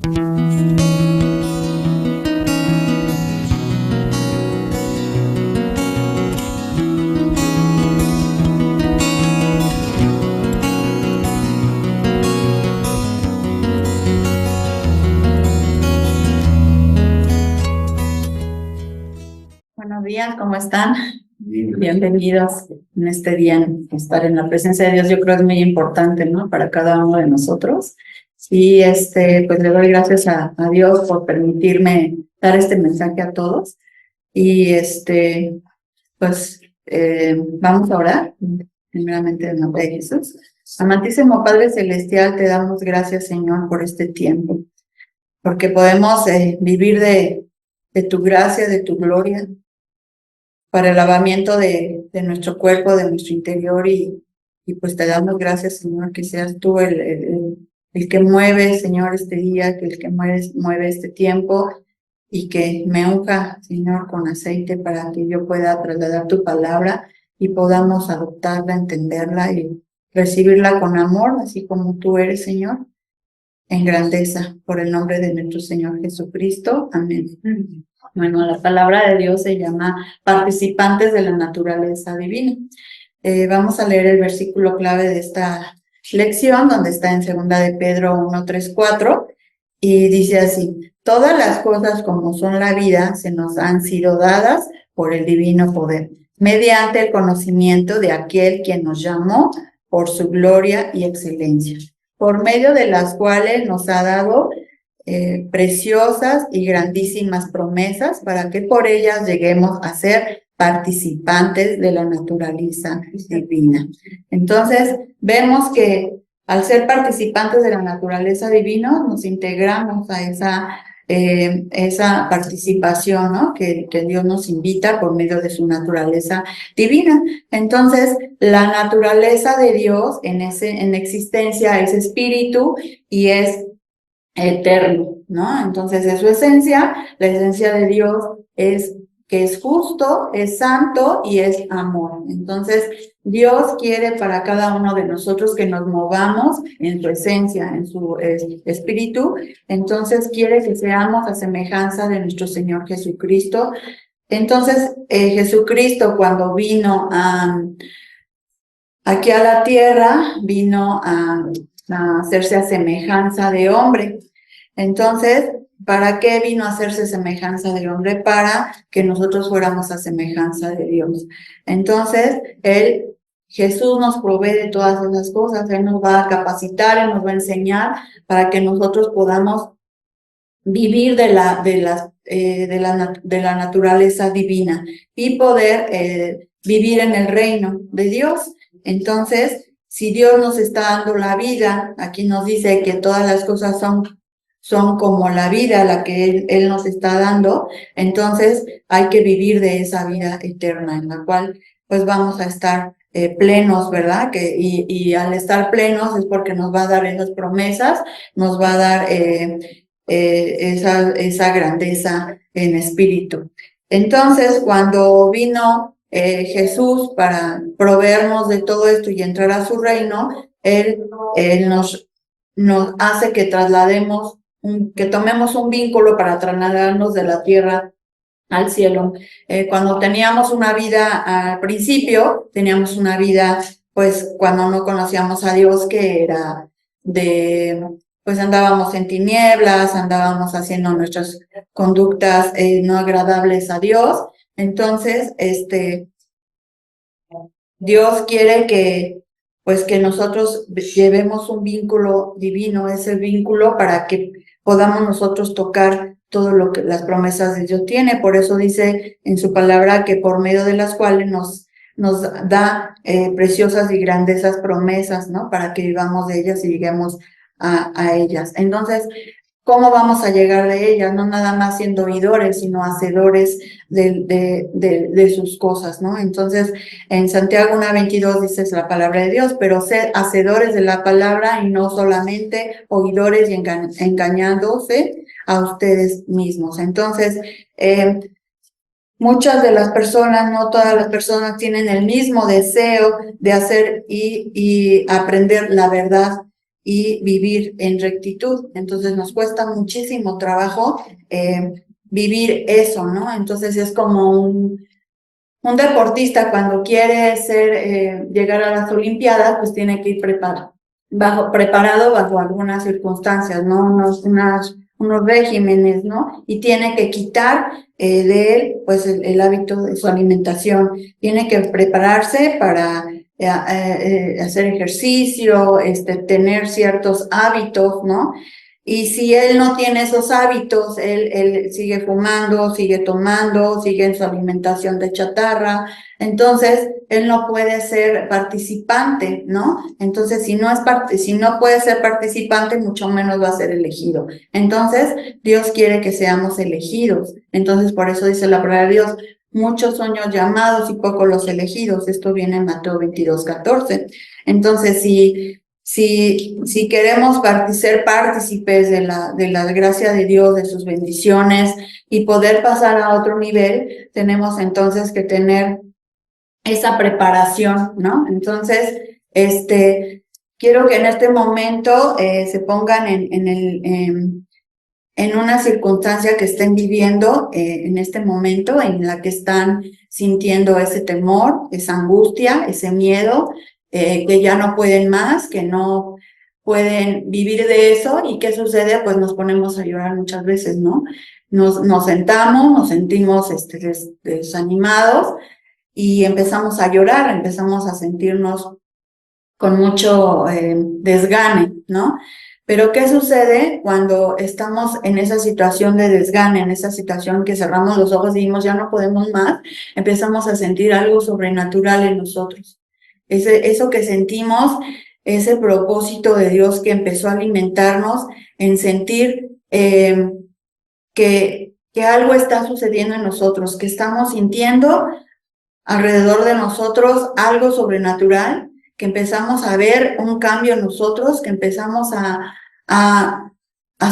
Buenos días, ¿cómo están? Bienvenidos en este día. Estar en la presencia de Dios yo creo es muy importante, ¿no? Para cada uno de nosotros. Y pues le doy gracias a Dios por permitirme dar este mensaje a todos. Y vamos a orar, primeramente en nombre de Jesús. Amantísimo Padre Celestial, te damos gracias, Señor, por este tiempo, porque podemos vivir de tu gracia, de tu gloria, para el lavamiento de nuestro cuerpo, de nuestro interior, y pues te damos gracias, Señor, que seas tú el que mueve, Señor, este día, que el que mueve este tiempo, y que me unja, Señor, con aceite para que yo pueda trasladar tu palabra y podamos adoptarla, entenderla y recibirla con amor, así como tú eres, Señor, en grandeza, por el nombre de nuestro Señor Jesucristo. Amén. Bueno, la palabra de Dios se llama participantes de la naturaleza divina. Vamos a leer el versículo clave de esta lección, donde está en 2 de Pedro 1, 3, 4, y dice así: todas las cosas como son la vida se nos han sido dadas por el divino poder, mediante el conocimiento de aquel quien nos llamó por su gloria y excelencia, por medio de las cuales nos ha dado preciosas y grandísimas promesas, para que por ellas lleguemos a ser participantes de la naturaleza divina. Entonces, vemos que al ser participantes de la naturaleza divina, nos integramos a esa participación, ¿no? que Dios nos invita por medio de su naturaleza divina. Entonces, la naturaleza de Dios en existencia es espíritu y es eterno, ¿no? Entonces, es su esencia. La esencia de Dios es que es justo, es santo y es amor. Entonces, Dios quiere para cada uno de nosotros que nos movamos en su esencia, en su espíritu. Entonces, quiere que seamos a semejanza de nuestro Señor Jesucristo. Entonces, Jesucristo, cuando vino aquí a la tierra, vino a hacerse a semejanza de hombre. Entonces, ¿para qué vino a hacerse semejanza de hombre? Para que nosotros fuéramos a semejanza de Dios. Entonces, Jesús nos provee de todas esas cosas. Él nos va a capacitar, Él nos va a enseñar para que nosotros podamos vivir de la naturaleza divina y poder vivir en el reino de Dios. Entonces, si Dios nos está dando la vida, aquí nos dice que todas las cosas son como la vida, la que Él nos está dando. Entonces, hay que vivir de esa vida eterna, en la cual pues vamos a estar plenos, ¿verdad? Y al estar plenos es porque nos va a dar esas promesas, nos va a dar esa grandeza en espíritu. Entonces, cuando vino Jesús para proveernos de todo esto y entrar a su reino, Él nos hace que que tomemos un vínculo para trasladarnos de la tierra al cielo. Cuando teníamos una vida, al principio, teníamos una vida, pues, cuando no conocíamos a Dios, que era pues andábamos en tinieblas, andábamos haciendo nuestras conductas no agradables a Dios. Entonces, Dios quiere que nosotros llevemos un vínculo divino, ese vínculo, para que podamos nosotros tocar todo lo que las promesas de Dios tiene. Por eso dice en su palabra que por medio de las cuales nos da preciosas y grandezas promesas, ¿no? Para que vivamos de ellas y lleguemos a ellas. Entonces, ¿cómo vamos a llegar de ellas? No nada más siendo oidores, sino hacedores de sus cosas, ¿no? Entonces, en Santiago 1:22 dice la palabra de Dios: pero sed hacedores de la palabra y no solamente oidores y engañándose a ustedes mismos. Entonces, muchas de las personas, no todas las personas, tienen el mismo deseo de hacer y aprender la verdad y vivir en rectitud. Entonces nos cuesta muchísimo trabajo vivir eso, ¿no? Entonces es como un deportista cuando quiere llegar a las Olimpiadas, pues tiene que ir preparado bajo algunas circunstancias, ¿no? Unos regímenes, ¿no? Y tiene que quitar de él, pues, el hábito de su alimentación. Tiene que prepararse para hacer ejercicio, tener ciertos hábitos, ¿no? Y si él no tiene esos hábitos, él sigue fumando, sigue tomando, sigue en su alimentación de chatarra, entonces él no puede ser participante, ¿no? Entonces, si no puede ser participante, mucho menos va a ser elegido. Entonces, Dios quiere que seamos elegidos. Entonces, por eso dice la palabra de Dios, muchos son los llamados y pocos los elegidos. Esto viene en Mateo 22:14. Entonces, si queremos ser partícipes de la gracia de Dios, de sus bendiciones y poder pasar a otro nivel, tenemos entonces que tener esa preparación, ¿no? Entonces, quiero que en este momento se pongan en una circunstancia que estén viviendo en este momento, en la que están sintiendo ese temor, esa angustia, ese miedo, que ya no pueden más, que no pueden vivir de eso. ¿Y qué sucede? Pues nos ponemos a llorar muchas veces, ¿no? Nos sentamos, nos sentimos desanimados y empezamos a llorar, empezamos a sentirnos con mucho desgane, ¿no? Pero ¿qué sucede cuando estamos en esa situación de desgane, en esa situación que cerramos los ojos y dijimos ya no podemos más? Empezamos a sentir algo sobrenatural en nosotros. Eso que sentimos, ese propósito de Dios que empezó a alimentarnos en sentir que algo está sucediendo en nosotros, que estamos sintiendo alrededor de nosotros algo sobrenatural, que empezamos a ver un cambio en nosotros, que empezamos a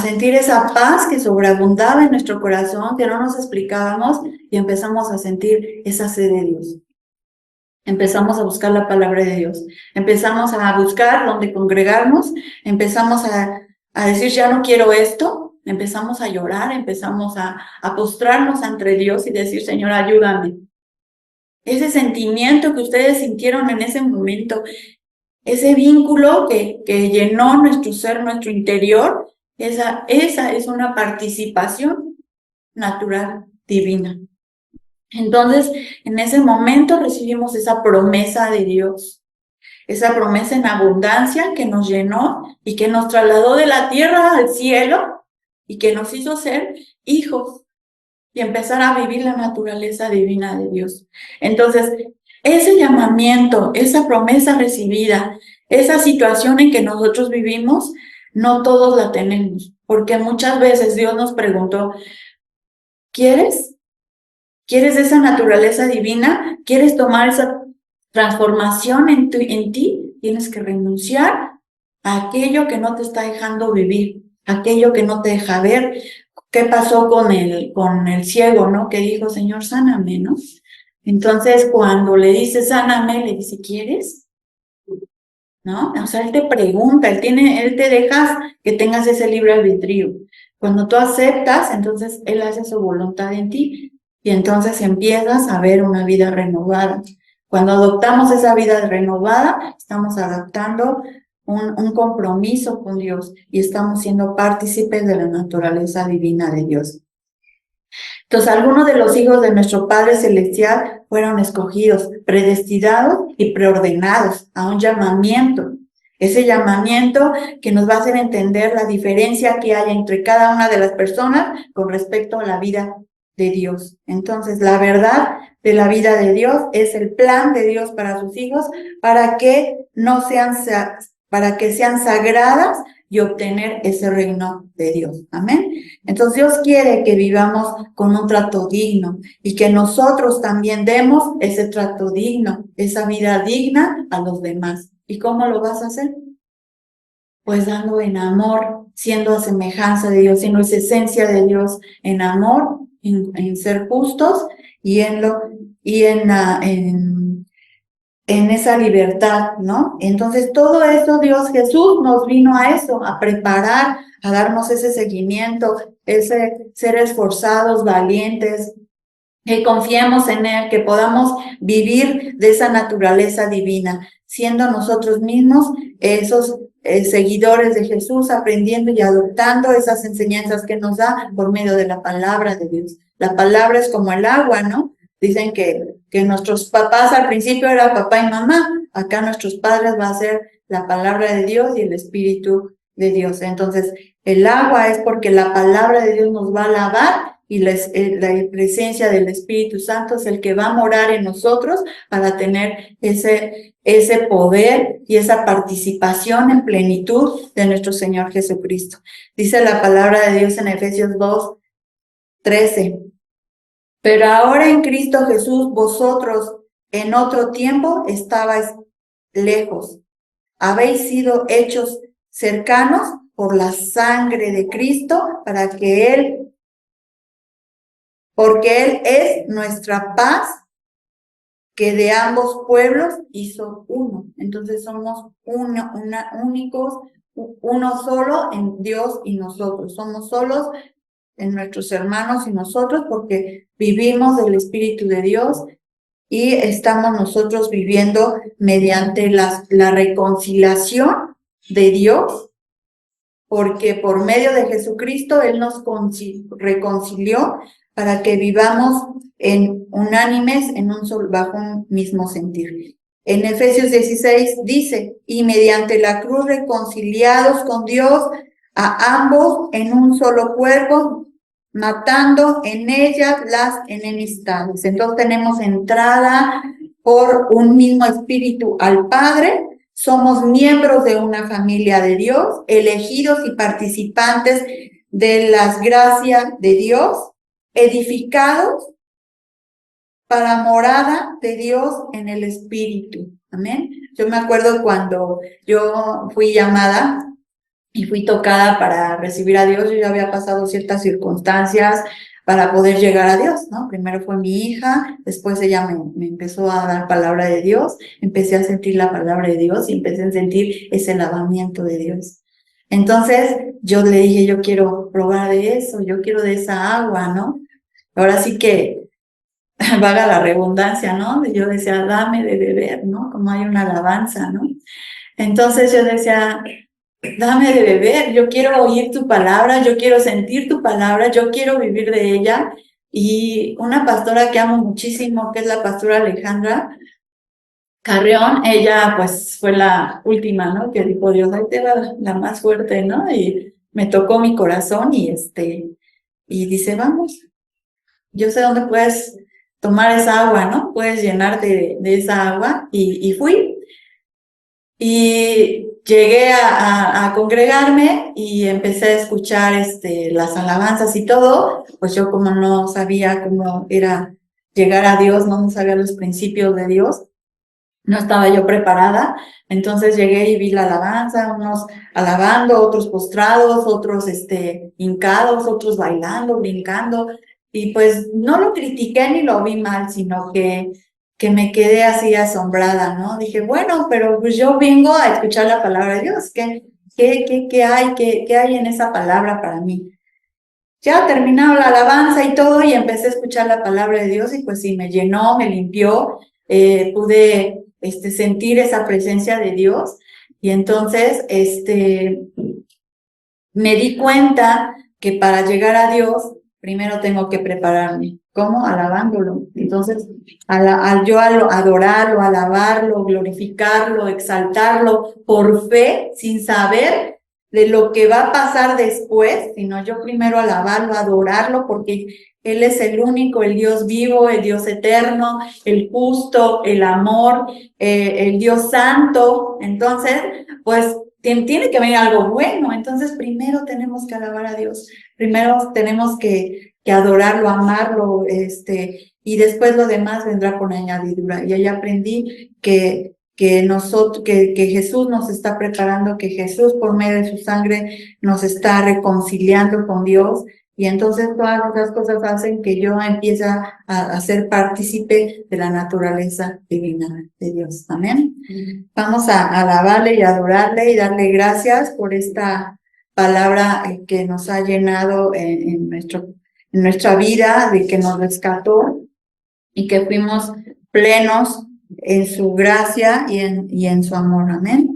sentir esa paz que sobreabundaba en nuestro corazón, que no nos explicábamos, y empezamos a sentir esa sed de Dios. Empezamos a buscar la palabra de Dios, empezamos a buscar dónde congregarnos, empezamos a decir ya no quiero esto, empezamos a llorar, empezamos a postrarnos ante Dios y decir Señor ayúdame. Ese sentimiento que ustedes sintieron en ese momento, ese vínculo que llenó nuestro ser, nuestro interior, esa es una participación natural, divina. Entonces, en ese momento recibimos esa promesa de Dios, esa promesa en abundancia que nos llenó y que nos trasladó de la tierra al cielo y que nos hizo ser hijos y empezar a vivir la naturaleza divina de Dios. Entonces, ese llamamiento, esa promesa recibida, esa situación en que nosotros vivimos, no todos la tenemos, porque muchas veces Dios nos preguntó, ¿quieres esa naturaleza divina? ¿Quieres tomar esa transformación en ti? Tienes que renunciar a aquello que no te está dejando vivir, aquello que no te deja ver. ¿Qué pasó con el ciego, no? Que dijo, Señor, sáname, ¿no? Entonces, cuando le dice, sáname, le dice, ¿quieres? ¿No? O sea, él te pregunta, él te deja que tengas ese libre albedrío. Cuando tú aceptas, entonces él hace su voluntad en ti y entonces empiezas a ver una vida renovada. Cuando adoptamos esa vida renovada, estamos adaptando un compromiso con Dios y estamos siendo partícipes de la naturaleza divina de Dios. Entonces, algunos de los hijos de nuestro Padre Celestial fueron escogidos, predestinados y preordenados a un llamamiento. Ese llamamiento que nos va a hacer entender la diferencia que hay entre cada una de las personas con respecto a la vida de Dios. Entonces, la verdad de la vida de Dios es el plan de Dios para sus hijos, para que sean sagradas y obtener ese reino de Dios. Amén. Entonces Dios quiere que vivamos con un trato digno y que nosotros también demos ese trato digno, esa vida digna a los demás. ¿Y cómo lo vas a hacer? Pues dando en amor, siendo a semejanza de Dios, siendo esa esencia de Dios en amor, en ser justos y en en esa libertad, ¿no? Entonces todo eso Dios Jesús nos vino a eso, a preparar, a darnos ese seguimiento, ese ser esforzados, valientes, que confiemos en Él, que podamos vivir de esa naturaleza divina, siendo nosotros mismos esos seguidores de Jesús, aprendiendo y adoptando esas enseñanzas que nos da por medio de la palabra de Dios. La palabra es como el agua, ¿no? Dicen que nuestros papás al principio era papá y mamá, acá nuestros padres va a ser la palabra de Dios y el Espíritu de Dios. Entonces, el agua es porque la palabra de Dios nos va a lavar y la presencia del Espíritu Santo es el que va a morar en nosotros para tener ese poder y esa participación en plenitud de nuestro Señor Jesucristo. Dice la palabra de Dios en Efesios 2:13. Pero ahora en Cristo Jesús, vosotros en otro tiempo estabais lejos. Habéis sido hechos cercanos por la sangre de Cristo porque Él es nuestra paz, que de ambos pueblos hizo uno. Entonces somos únicos, uno solo en Dios y nosotros. Somos solos en nuestros hermanos y nosotros porque vivimos del Espíritu de Dios y estamos nosotros viviendo mediante la reconciliación de Dios, porque por medio de Jesucristo Él nos reconcilió para que vivamos en unánimes, bajo un mismo sentir. En Efesios 16 dice, y mediante la cruz reconciliados con Dios a ambos en un solo cuerpo, matando en ellas las enemistades. Entonces tenemos entrada por un mismo espíritu al Padre, somos miembros de una familia de Dios, elegidos y participantes de las gracias de Dios, edificados para morada de Dios en el Espíritu. Amén. Yo me acuerdo cuando yo fui llamada y fui tocada para recibir a Dios, yo ya había pasado ciertas circunstancias para poder llegar a Dios, ¿no? Primero fue mi hija, después ella me empezó a dar palabra de Dios, empecé a sentir la palabra de Dios y empecé a sentir ese lavamiento de Dios. Entonces yo le dije, yo quiero probar de eso, yo quiero de esa agua, ¿no? Ahora sí que vaga la redundancia, ¿no? Yo decía, dame de beber, ¿no? Como hay una alabanza, ¿no? Entonces yo decía, dame de beber, yo quiero oír tu palabra, yo quiero sentir tu palabra, yo quiero vivir de ella. Y una pastora que amo muchísimo, que es la pastora Alejandra Carreón, ella pues fue la última, ¿no? Que dijo, Dios, ahí te va la más fuerte, ¿no? Y me tocó mi corazón y dice, vamos, yo sé dónde puedes tomar esa agua, ¿no? Puedes llenarte de esa agua y fui. Y llegué a congregarme y empecé a escuchar las alabanzas y todo, pues yo como no sabía cómo era llegar a Dios, no sabía los principios de Dios, no estaba yo preparada, entonces llegué y vi la alabanza, unos alabando, otros postrados, otros hincados, otros bailando, brincando, y pues no lo critiqué ni lo vi mal, sino que me quedé así asombrada, ¿no? Dije, bueno, pero pues yo vengo a escuchar la palabra de Dios, ¿qué hay en esa palabra para mí? Ya terminaba la alabanza y todo, y empecé a escuchar la palabra de Dios, y pues sí, me llenó, me limpió, pude sentir esa presencia de Dios, y entonces me di cuenta que para llegar a Dios, primero tengo que prepararme. ¿Cómo? Alabándolo. Entonces, al yo adorarlo, alabarlo, glorificarlo, exaltarlo por fe, sin saber de lo que va a pasar después, sino yo primero alabarlo, adorarlo, porque Él es el único, el Dios vivo, el Dios eterno, el justo, el amor, el Dios santo. Entonces, pues tiene que venir algo bueno. Entonces, primero tenemos que alabar a Dios, primero tenemos que adorarlo, amarlo, y después lo demás vendrá por añadidura. Y ahí aprendí que Jesús nos está preparando, que Jesús por medio de su sangre nos está reconciliando con Dios, Y entonces todas esas cosas hacen que yo empiece a ser partícipe de la naturaleza divina de Dios. Amén. Vamos a alabarle y adorarle y darle gracias por esta palabra que nos ha llenado en nuestra vida, de que nos rescató y que fuimos plenos en su gracia y en su amor. Amén.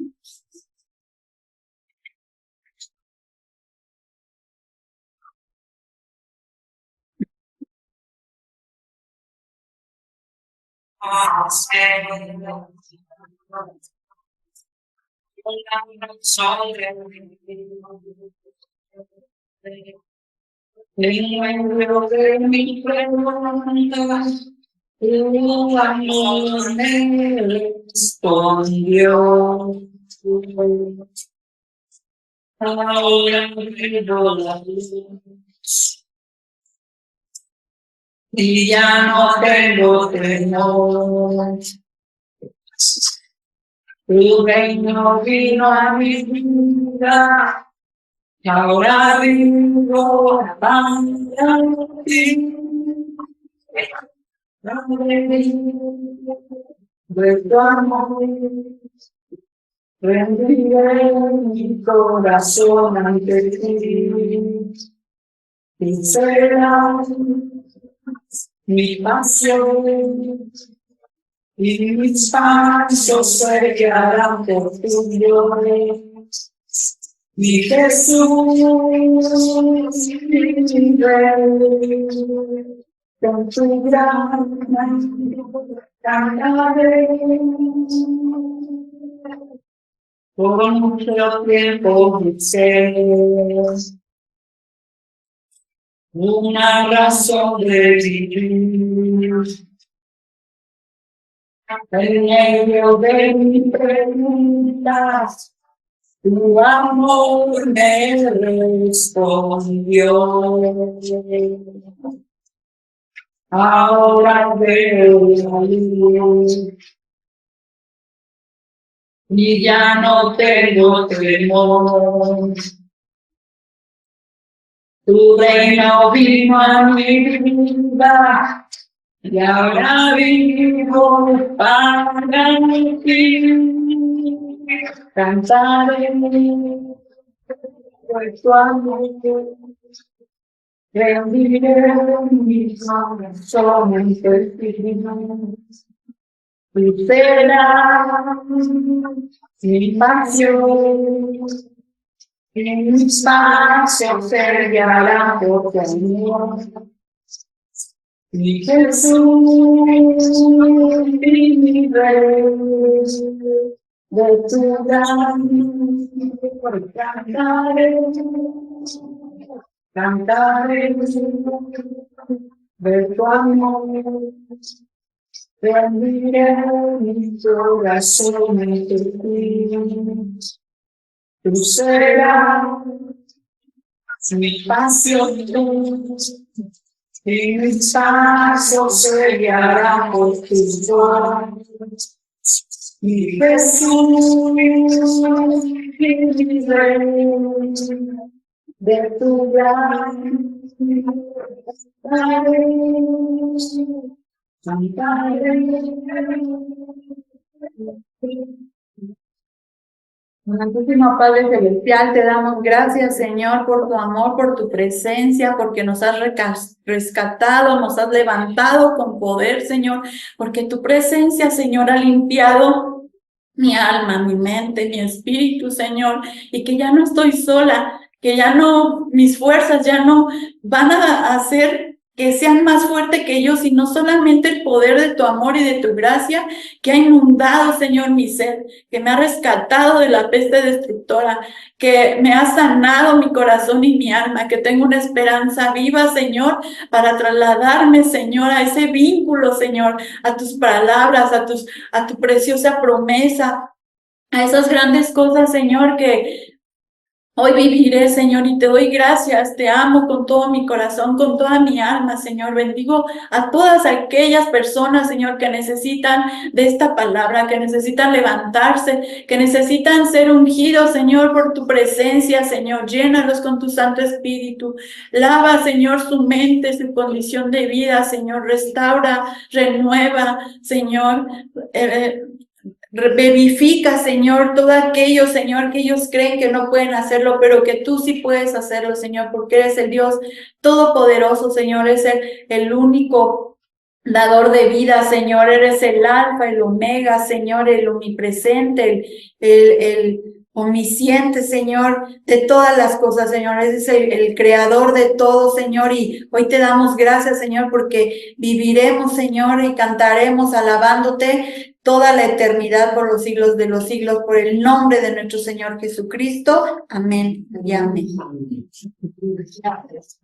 En medio de mi pregunta, tu amor me respondió. Ahora veo la luz y ya no tengo temor. Tu reino vino a mi vida. Ahora vivo para ti. De tu amor, rendiré mi corazón ante ti. Y serás mi pasión, y mis pasos se guiarán por tu gloria. Mi Jesús, mi Rey, con tu gran amor cantaré. Por mucho tiempo busqué una razón de vivir. En medio de mis preguntas, tu amor me respondió. Ahora veo la luz y ya no tengo temor. Tu reino vino a mi vida y ahora vivo para ti. Cantaré por tu amor, rendiré mi corazón ante ti. Y serás mi pasión, y mis pasos se guiarán por tu amor. Mi Jesús, mi Rey, de tu gran amor cantaré, cantaré de tu amor, rendiré mi corazón ante ti. Tú serás mi pasión, y mis pasos se guiarán por tu voz. Mi Jesús, mi Rey, de tu gran Santísimo Padre Celestial, te damos gracias, Señor, por tu amor, por tu presencia, porque nos has rescatado, nos has levantado con poder, Señor, porque tu presencia, Señor, ha limpiado mi alma, mi mente, mi espíritu, Señor, y que ya no estoy sola, que ya no, mis fuerzas ya no van a hacer que sean más fuertes que yo, sino solamente el poder de tu amor y de tu gracia que ha inundado, Señor, mi ser, que me ha rescatado de la peste destructora, que me ha sanado mi corazón y mi alma, que tengo una esperanza viva, Señor, para trasladarme, Señor, a ese vínculo, Señor, a tus palabras, a tu preciosa promesa, a esas grandes cosas, Señor, que Hoy viviré, Señor, y te doy gracias, te amo con todo mi corazón, con toda mi alma, Señor. Bendigo a todas aquellas personas, Señor, que necesitan de esta palabra, que necesitan levantarse, que necesitan ser ungidos, Señor, por tu presencia, Señor. Llénalos con tu Santo Espíritu. Lava, Señor, su mente, su condición de vida, Señor. Restaura, renueva, Señor. Vivifica, Señor, todo aquello, Señor, que ellos creen que no pueden hacerlo, pero que tú sí puedes hacerlo, Señor, porque eres el Dios todopoderoso, Señor, es el único dador de vida, Señor, eres el alfa, el omega, Señor, el omnipresente, el omnisciente, Señor, de todas las cosas, Señor, eres el creador de todo, Señor, y hoy te damos gracias, Señor, porque viviremos, Señor, y cantaremos alabándote toda la eternidad por los siglos de los siglos, por el nombre de nuestro Señor Jesucristo. Amén y amén. Gracias.